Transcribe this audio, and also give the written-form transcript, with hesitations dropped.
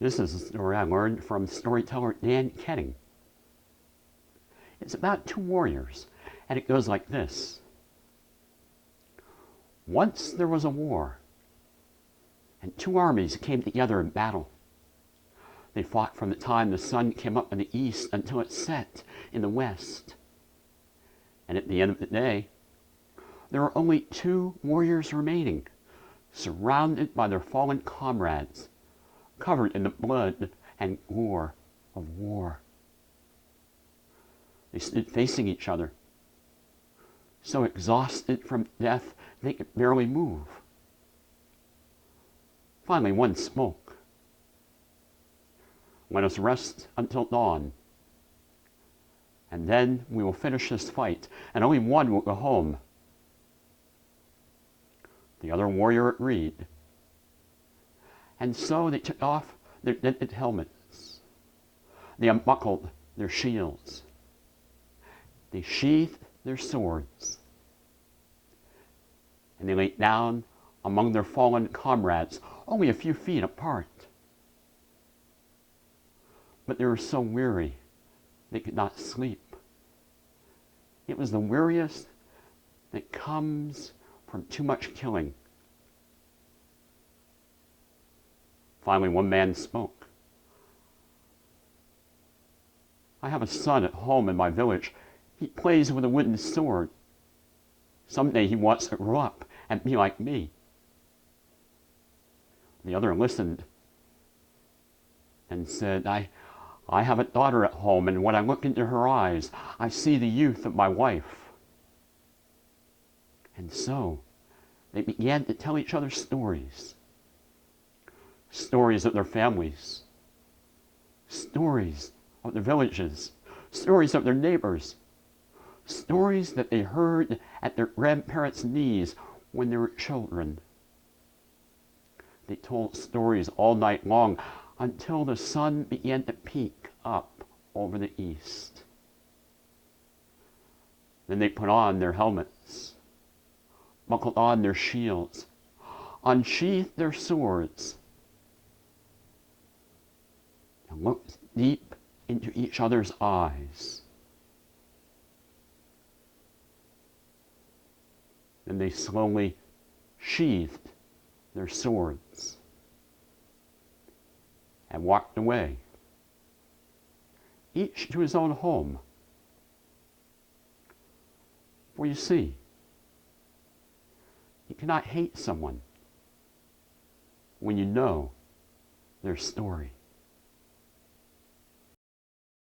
This is a story I learned from storyteller Dan Kenning. It's about two warriors, and it goes like this. Once there was a war, and two armies came together in battle. They fought from the time the sun came up in the east until it set in the west. And at the end of the day, there were only two warriors remaining, surrounded by their fallen comrades, covered in the blood and gore of war. They stood facing each other, so exhausted from death they could barely move. Finally, one spoke. Let us rest until dawn, and then we will finish this fight, and only one will go home. The other warrior agreed, and so they took off their dented helmets. They unbuckled their shields. They sheathed their swords, and they lay down among their fallen comrades, only a few feet apart. But they were so weary they could not sleep. It was the weariest that comes from too much killing. Finally, one man spoke. I have a son at home in my village. He plays with a wooden sword. Someday he wants to grow up and be like me. The other listened and said, I have a daughter at home, and when I look into her eyes, I see the youth of my wife. And so they began to tell each other stories. Stories of their families. Stories of their villages. Stories of their neighbors. Stories that they heard at their grandparents' knees when they were children. They told stories all night long until the sun began to peek up over the east. Then they put on their helmets, buckled on their shields, unsheathed their swords, and looked deep into each other's eyes. Then they slowly sheathed their swords and walked away, each to his own home. For you see, you cannot hate someone when you know their story.